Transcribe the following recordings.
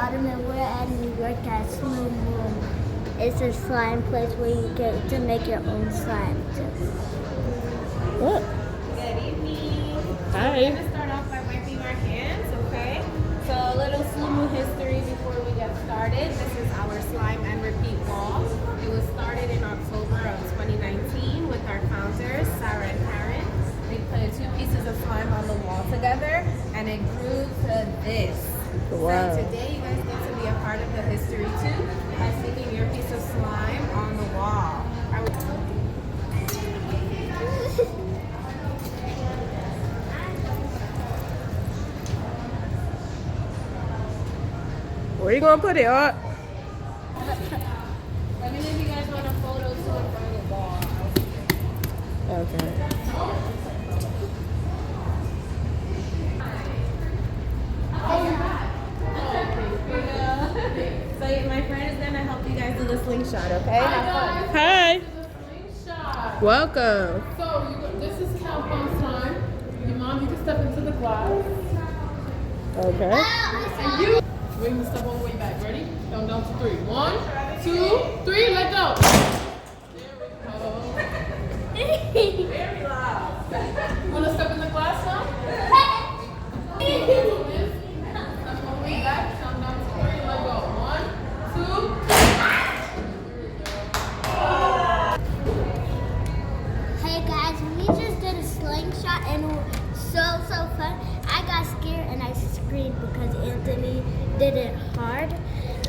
Autumn, and we're at New York at Sloomoo. It's a slime place where you get to make your own slime. What? Good evening. Hi. We're going to start off by wiping our hands, okay? So a little Sloomoo history before we get started. This is our slime and repeat wall. It was started in October of 2019 with our founders, Sarah and Karen. They put 2 pieces of slime on the wall together and it grew to this. Wow. So today you guys get to be a part of the history too by sticking your piece of slime on the wall. Where you gonna put it, Art? Let me know if you guys want a photo too in front of the wall. Okay. So my friend is gonna help you guys do the slingshot, okay? Have fun. Hi. Slingshot. Welcome. So this is countdown time. Your mom, you can step into the glass. Okay. And you bring the step all the way back. Ready? Count down to 3. 1, 2, 3. Let go. There we go. Very loud. You want to step in the glass now? Step all the way back. Count down to 3. Let go. 1, 2. Hey guys, we just did a slingshot and it was so fun. I got scared and I screamed because Anthony did it hard.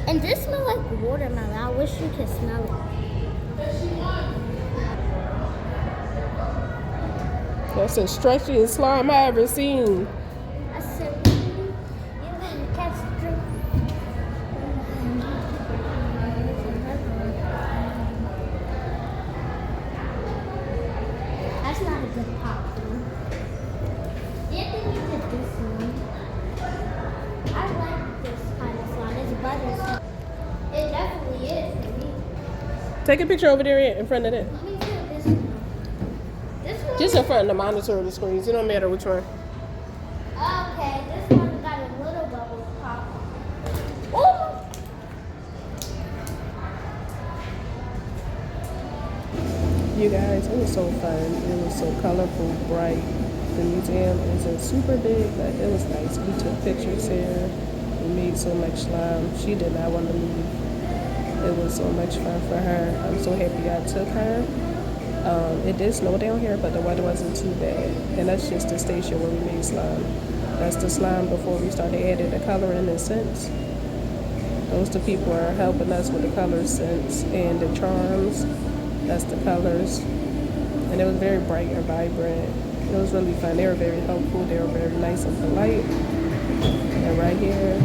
And this smells like watermelon. I wish you could smell it. That's the stretchiest slime I ever seen. I said, you better catch the drink. That's not a good pop. Anthony did this one. I like this kind of slime. It's butter slime. It definitely is for me. Take a picture over there in front of it. Let me do this one. This one. Just in front of the monitor of the screens. It don't matter which one. Okay, this one got a little bubble pop. Oh! You guys, it was so fun. It was so colorful, bright. The museum isn't super big, but it was nice. We took pictures here. We made so much slime. She did not want to leave. It was so much fun for her. I'm so happy I took her. It did snow down here, but the weather wasn't too bad. And that's just the station where we made slime. That's the slime before we started adding the coloring and scents. Those the people are helping us with the color, scents, and the charms. That's the colors. And it was very bright and vibrant. It was really fun. They were very helpful. They were very nice and polite. And right here,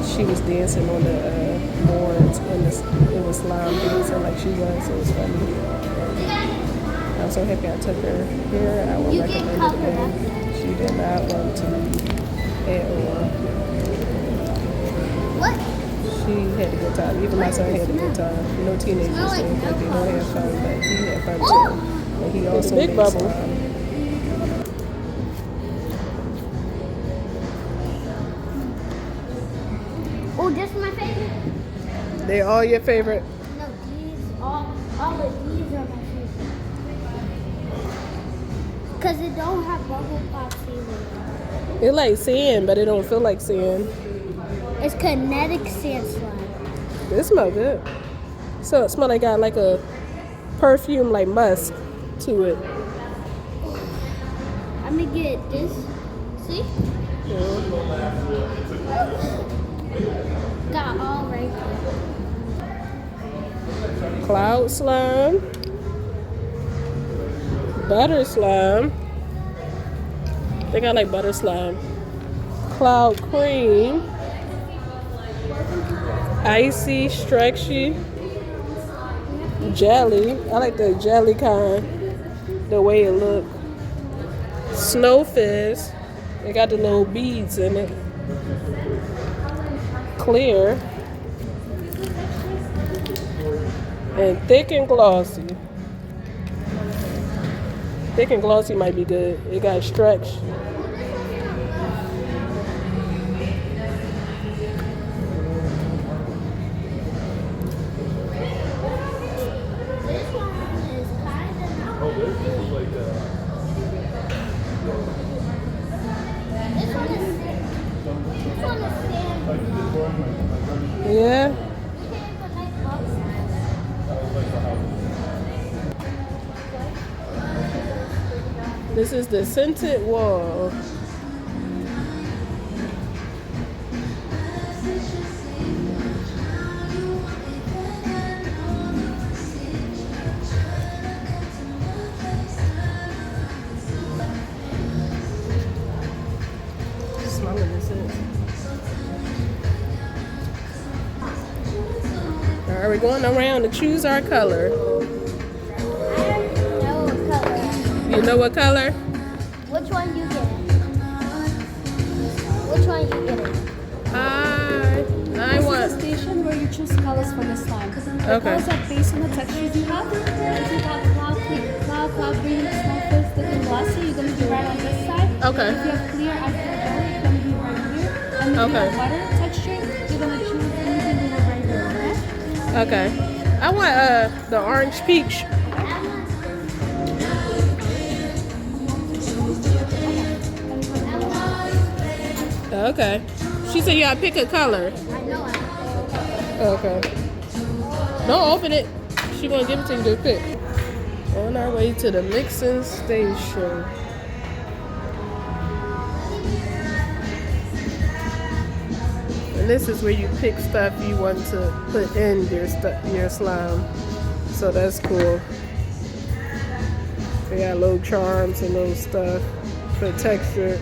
she was dancing on the boards when it was slime dancing like she was. It was funny. I'm so happy I took her here. I would You recommend get it covered again. up. She did not want to at all. What? She had a good time. Even my son had a good time. You know, teenagers Smell like think that they don't have fun, but he had fun Oh! too. And he also big made bubble. slime. Oh, this is my favorite. They're all your favorite. No, these all of these are my favorite. Cause it don't have bubble pop either. It's like sand, but it don't feel like sand. It's kinetic sand slime. It smells good. So it smells like got like a perfume, like musk, to it. I'm gonna get this. See? Got all right there. Cloud slime, butter slime. I think I like butter slime. Cloud cream, icy, stretchy, jelly. I like the jelly kind, the way it look. Snow fizz. It got the little beads in it. Clear. And thick and glossy. Thick and glossy might be good. It got stretch. Yeah. This is the scented wall. Smelling this is. All right, we're going around to choose our color. You know what color? Which one you get? Which one you get? I want. This is the station where you choose colors for the slime. The Okay. colors are based on the textures you have. If you have cloud green, snowflakes, thick and glossy, you're going to be right on this side. Okay. If you have clear ice gel, you're going to be right here. And if Okay. you have butter texture, you're going to choose anything you have right here, okay? Okay. I want the orange peach. Okay. She said you gotta pick a color. I know. Okay. Don't open it. She gonna give it to you to pick. On our way to the mixing station. And this is where you pick stuff you want to put in your slime. So that's cool. They got little charms and little stuff for texture.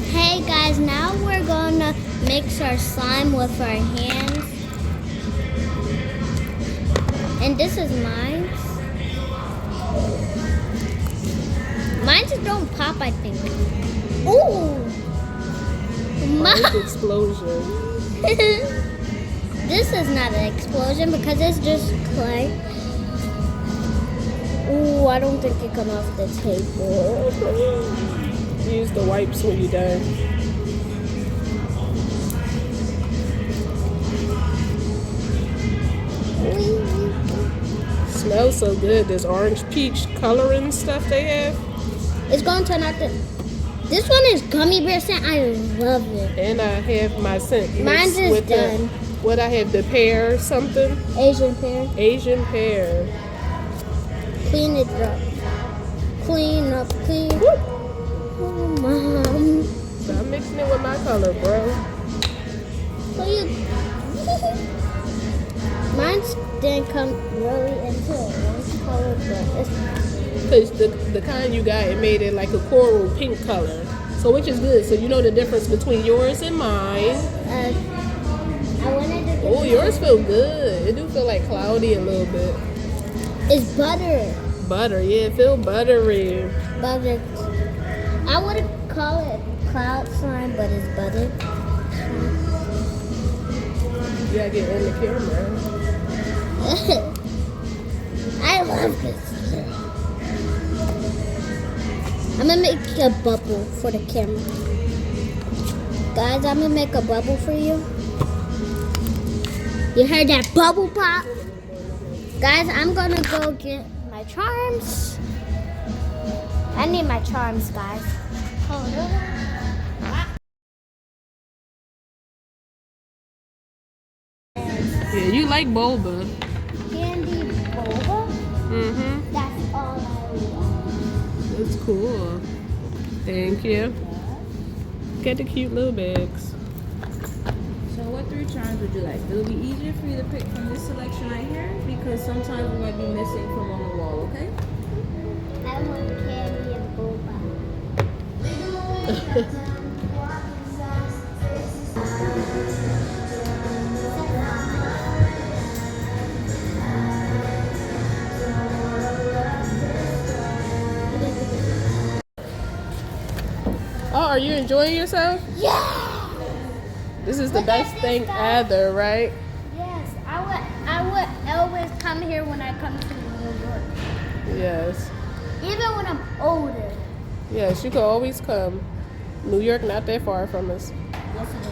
Hey guys, now we're going to mix our slime with our hands. And this is mine. Mine just don't pop, I think. Ooh! Mine's explosion. This is not an explosion because it's just clay. Ooh, I don't think it come off the table. Use the wipes when you're done. Smells so good. This orange peach coloring stuff they have. It's going to turn out the... This one is gummy bear scent. I love it. And I have my scent mixed Mine's is with done. what I have, the pear something. Asian pear. Asian pear. Clean it up. Clean up, clean. Woo! Oh, Mom. Stop mixing it with my color, bro. Please. Mine didn't come really into one color, but it's... Because the kind you got, it made it like a coral pink color. So which is good. So you know the difference between yours and mine. I wanted to Oh, yours feel good. It do feel like cloudy a little bit. It's butter. Butter, yeah, it feel buttery. Butter. I would call it cloud slime, but it's butter. You gotta get in the camera. I love this. I'm gonna make a bubble for the camera. Guys, I'm gonna make a bubble for you. You heard that bubble pop? Guys, I'm gonna go get my charms. I need my charms, guys. Hold on. Yeah, you like boba. Candy boba? Mm-hmm. That's all I want. That's cool. Thank you. Get the cute little bags. So what 3 charms would you like? It'll be easier for you to pick from this selection right here because sometimes we might be missing from on the wall, okay? I want candy and boba. Oh, are you enjoying yourself? Yeah! This is the Look at best this thing guy. ever, right? Yes, I would always come here when I come to New York. Yes. Even when I'm older. Yes, you can always come. New York not that far from us. Yes, it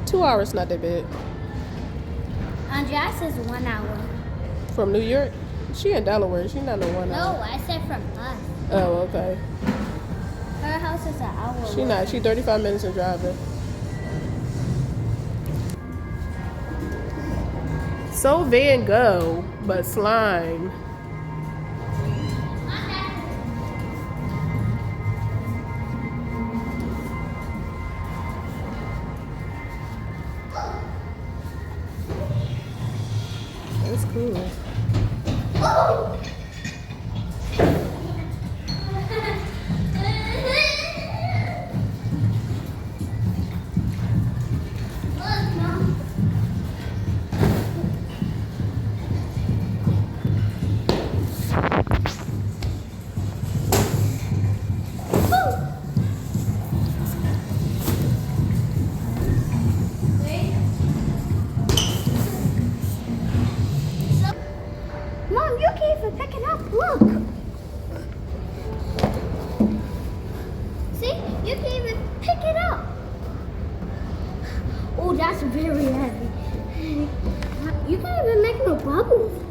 is. 2 hours not that bad. Andrea says 1 hour. From New York? She in Delaware. She not no 1 No, hour. I said from us. Oh, okay. Her her house is an hour. She not. She 35 minutes of driving. So Van Gogh, but slime. That's cool. Mom, you can't even pick it up. Look. See? You can't even pick it up. Oh, that's very heavy. You can't even make no bubbles.